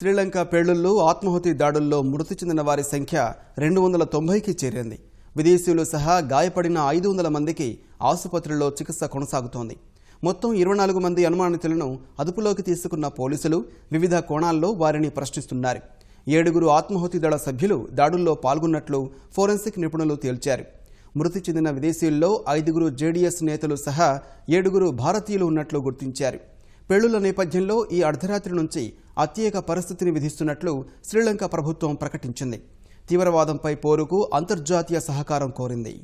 శ్రీలంక పేలుళ్లు ఆత్మాహుతి దాడుల్లో మృతి చెందిన వారి సంఖ్య 290కి చేరింది. విదేశీయులు సహా గాయపడిన 500 మందికి ఆసుపత్రుల్లో చికిత్స కొనసాగుతోంది. మొత్తం 24 మంది అనుమానితులను అదుపులోకి తీసుకున్న పోలీసులు వివిధ కోణాల్లో వారిని ప్రశ్నిస్తున్నారు. 7 ఆత్మాహుతి దళ సభ్యులు దాడుల్లో పాల్గొన్నట్లు ఫోరెన్సిక్ నిపుణులు తేల్చారు. మృతి చెందిన విదేశీయుల్లో 5 జేడీఎస్ నేతలు సహా 7 భారతీయులు ఉన్నట్లు గుర్తించారు. పేలుళ్ల నేపథ్యంలో ఈ అర్ధరాత్రి నుంచి అత్యేక పరిస్థితిని విధిస్తున్నట్లు శ్రీలంక ప్రభుత్వం ప్రకటించింది. తీవ్రవాదంపై పోరుకు అంతర్జాతీయ సహకారం కోరింది.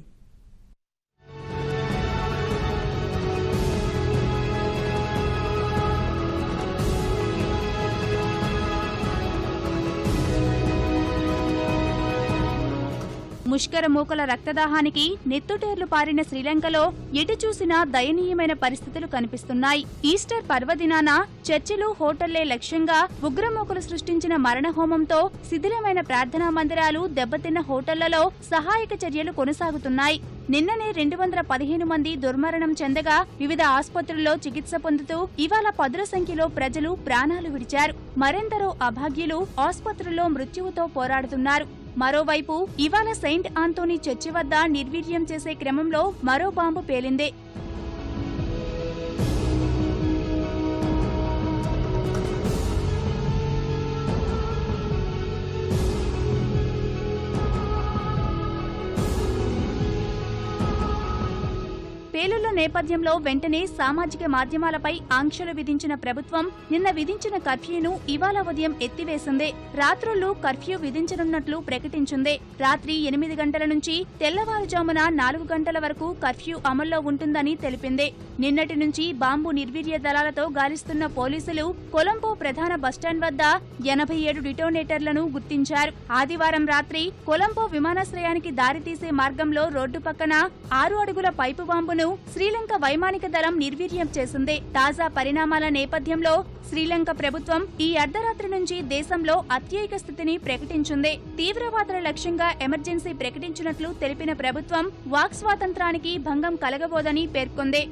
ముష్కర మూకల రక్తదాహానికి నెత్తుటేర్లు పారిన శ్రీలంకలో ఎటు చూసినా దయనీయమైన పరిస్థితులు కనిపిస్తున్నాయి. ఈస్టర్ పర్వదినాన చర్చిలు, హోటళ్లే లక్ష్యంగా ఉగ్రమూకలు సృష్టించిన మరణహోమంతో శిథిలమైన ప్రార్థనా మందిరాలు, దెబ్బతిన్న హోటళ్లలో సహాయక చర్యలు కొనసాగుతున్నాయి. నిన్ననే 215 మంది దుర్మరణం చెందగా వివిధ ఆసుపత్రుల్లో చికిత్స పొందుతూ ఇవాళ పదుల సంఖ్యలో ప్రజలు ప్రాణాలు విడిచారు. మరెందరో అభాగ్యులు ఆసుపత్రుల్లో మృత్యువుతో పోరాడుతున్నారు. మరోవైపు ఇవాళ సెయింట్ ఆంథోనీ చర్చి వద్ద నిర్వీర్యం చేసే క్రమంలో మరో బాంబు పేలింది. పేలుళ్ల నేపథ్యంలో వెంటనే సామాజిక మాధ్యమాలపై ఆంక్షలు విధించిన ప్రభుత్వం నిన్న విధించిన కర్ఫ్యూను ఇవాళ ఉదయం ఎత్తివేసింది. రాత్రుళ్లు కర్ఫ్యూ విధించనున్నట్లు ప్రకటించింది. రాత్రి 8 గంటల నుంచి తెల్లవారుజామున 4 గంటల వరకు కర్ఫ్యూ అమల్లో ఉంటుందని తెలిపింది. నిన్నటి నుంచి బాంబు నిర్వీర్య దళాలతో గాలిస్తున్న పోలీసులు కొలంబో ప్రధాన బస్టాండ్ వద్ద 87 డిటోనేటర్లను గుర్తించారు. ఆదివారం రాత్రి కొలంబో విమానాశ్రయానికి దారితీసే మార్గంలో రోడ్డు పక్కన 6 అడుగుల పైపు బాంబును శ్రీలంక వైమానిక దళం నిర్వీర్యం చేసింది. తాజా పరిణామాల నేపథ్యంలో శ్రీలంక ప్రభుత్వం ఈ అర్ధరాత్రి నుంచి దేశంలో అత్యయిక స్థితిని ప్రకటించింది. తీవ్రవాదుల లక్ష్యంగా ఎమర్జెన్సీ ప్రకటించినట్లు తెలిపిన ప్రభుత్వం వాక్ స్వాతంత్రానికి భంగం కలగబోదని పేర్కొంది.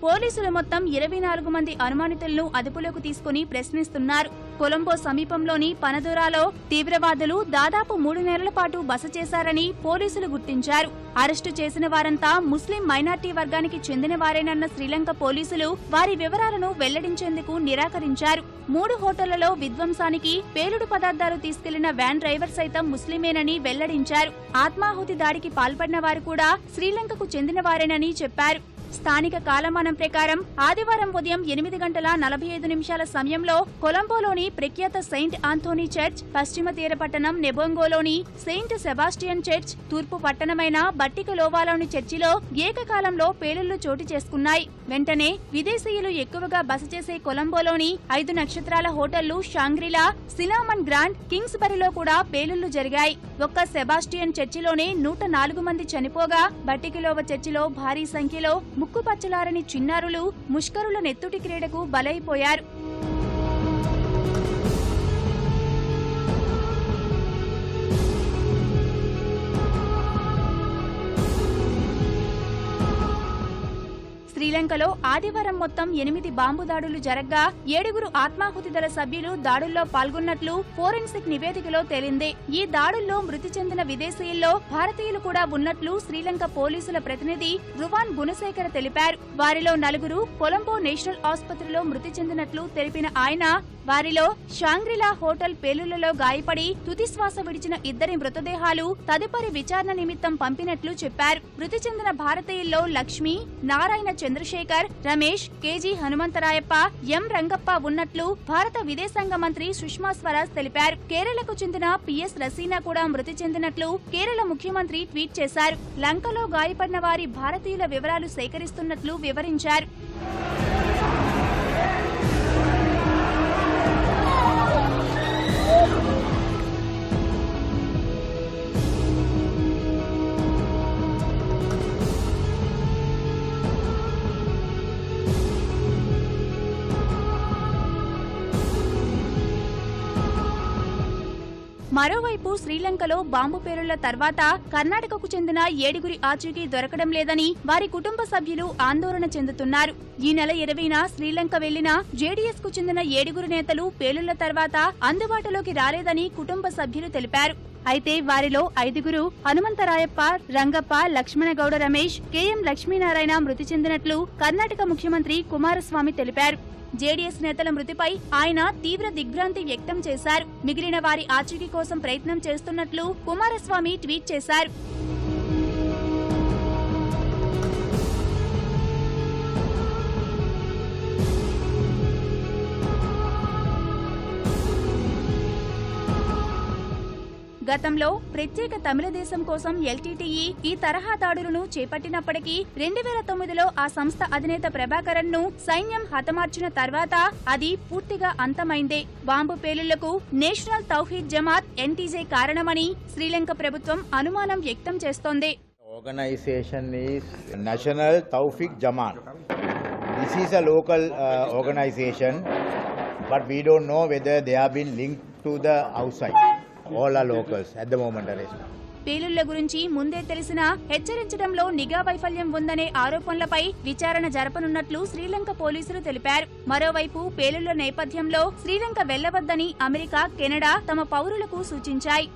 పోలీసులు మొత్తం 24 మంది అనుమానితులను అదుపులోకి తీసుకుని ప్రశ్నిస్తున్నారు. కొలంబో సమీపంలోని పనదురాలో తీవ్రవాదులు దాదాపు 3 నెలల పాటు బస చేశారని పోలీసులు గుర్తించారు. అరెస్టు చేసిన వారంతా ముస్లిం మైనార్టీ వర్గానికి చెందిన వారేనన్న శ్రీలంక పోలీసులు వారి వివరాలను వెల్లడించేందుకు నిరాకరించారు. 3 హోటళ్లలో విధ్వంసానికి పేలుడు పదార్థాలు తీసుకెళ్లిన వ్యాన్ డ్రైవర్ సైతం ముస్లిమేనని వెల్లడించారు. ఆత్మాహుతి దాడికి పాల్పడిన వారు కూడా శ్రీలంకకు చెందిన వారేనని చెప్పారు. స్థానిక కాలమానం ప్రకారం ఆదివారం ఉదయం 8:45 సమయంలో కొలంబోలోని ప్రఖ్యాత సెయింట్ ఆంథోనీ చర్చ్, పశ్చిమ తీర పట్టణం నెబోంగోలోని సెయింట్ సెబాస్టియన్ చర్చ్, తూర్పు పట్టణమైన బట్టికలోవాలోని చర్చిలో ఏకకాలంలో పేలుళ్లు చోటు చేసుకున్నాయి. వెంటనే విదేశీయులు ఎక్కువగా బస చేసే కొలంబోలోని 5 నక్షత్రాల హోటళ్లు షాంగ్రిలా, సినామన్ గ్రాండ్, కింగ్స్ బరిలో కూడా పేలుళ్లు జరిగాయి. ఒక్క సెబాస్టియన్ చర్చిలోనే 104 మంది చనిపోగా బట్టికలోవ చర్చిలో భారీ సంఖ్యలో ముక్కుపచ్చలారని చిన్నారులు ముష్కరుల నెత్తుటి క్రీడకు బలైపోయారు. శ్రీలంకలో ఆదివారం మొత్తం 8 బాంబు దాడులు జరగ్గా 7 ఆత్మాహుతి దళ సభ్యులు దాడుల్లో పాల్గొన్నట్లు ఫోరెన్సిక్ నివేదికలో తేలింది. ఈ దాడుల్లో మృతి చెందిన విదేశీయుల్లో భారతీయులు కూడా ఉన్నట్లు శ్రీలంక పోలీసుల ప్రతినిధి రువాన్ గుణశేఖర్ తెలిపారు. వారిలో 4 కొలంబో నేషనల్ ఆసుపత్రిలో మృతి చెందినట్లు తెలిపిన ఆయన వారిలో షాంగ్రిలా హోటల్ పేలుళ్లలో గాయపడి తుదిశ్వాస విడిచిన 2 మృతదేహాలు తదుపరి విచారణ నిమిత్తం పంపినట్లు చెప్పారు. మృతి చెందిన భారతీయుల్లో లక్ష్మి, నారాయణ చంద్రశేఖర్, రమేష్, కేజీ హనుమంతరాయప్ప, ఎం రంగప్ప ఉన్నట్లు భారత విదేశాంగ మంత్రి సుష్మా స్వరాజ్ తెలిపారు. కేరళకు చెందిన పిఎస్ రసీనా కూడా మృతి చెందినట్లు కేరళ ముఖ్యమంత్రి ట్వీట్ చేశారు. లంకలో గాయపడిన వారి భారతీయుల వివరాలు సేకరిస్తున్నట్లు వివరించారు. మరోవైపు శ్రీలంకలో బాంబు పేలుళ్ల తర్వాత కర్ణాటకకు చెందిన 7గురి ఆచూకీ దొరకడం లేదని వారి కుటుంబ సభ్యులు ఆందోళన చెందుతున్నారు. ఈ నెల 20న శ్రీలంక వెళ్లిన జేడీఎస్ కు చెందిన 7గురు నేతలు పేలుళ్ల తర్వాత అందుబాటులోకి రాలేదని కుటుంబ సభ్యులు తెలిపారు. అయితే వారిలో 5గురు హనుమంతరాయప్ప, రంగప్ప, లక్ష్మణగౌడ రమేష్, కెఎం లక్ష్మీనారాయణ మృతి చెందినట్లు కర్ణాటక ముఖ్యమంత్రి కుమారస్వామి తెలిపారు. జేడీఎస్ నేతల మృతిపై ఆయన తీవ్ర దిగ్భ్రాంతి వ్యక్తం చేశారు. మిగిలిన వారి ఆచూకీ కోసం ప్రయత్నం చేస్తున్నట్లు కుమారస్వామి ట్వీట్ చేశారు. గతంలో ప్రత్యేక తమిళ దేశం కోసం ఎల్టీటీఈ ఈ తరహా దాడులను చేపట్టినప్పటికీ 2009లో ఆ సంస్థ అధినేత ప్రభాకరన్ ను సైన్యం హతమార్చిన తర్వాత అది పూర్తిగా అంతమైందే. బాంబు పేలుళ్లకు నేషనల్ తౌహీద్ జమాత్ ఎన్టీజే కారణమని శ్రీలంక ప్రభుత్వం అనుమానం వ్యక్తం చేస్తోంది. Organization is National Tawfiq Jamaat. This is a local organization, but we don't know whether they have been linked to the outside. All are locals at the moment arrested. పేలుళ్ల గురించి ముందే తెలిసినా హెచ్చరించడంలో నిఘా వైఫల్యం ఉందనే ఆరోపణలపై విచారణ జరపనున్నట్లు శ్రీలంక పోలీసులు తెలిపారు. మరోవైపు పేలుళ్ల నేపథ్యంలో శ్రీలంక వెళ్లవద్దని అమెరికా, కెనడా తమ పౌరులకు సూచించాయి.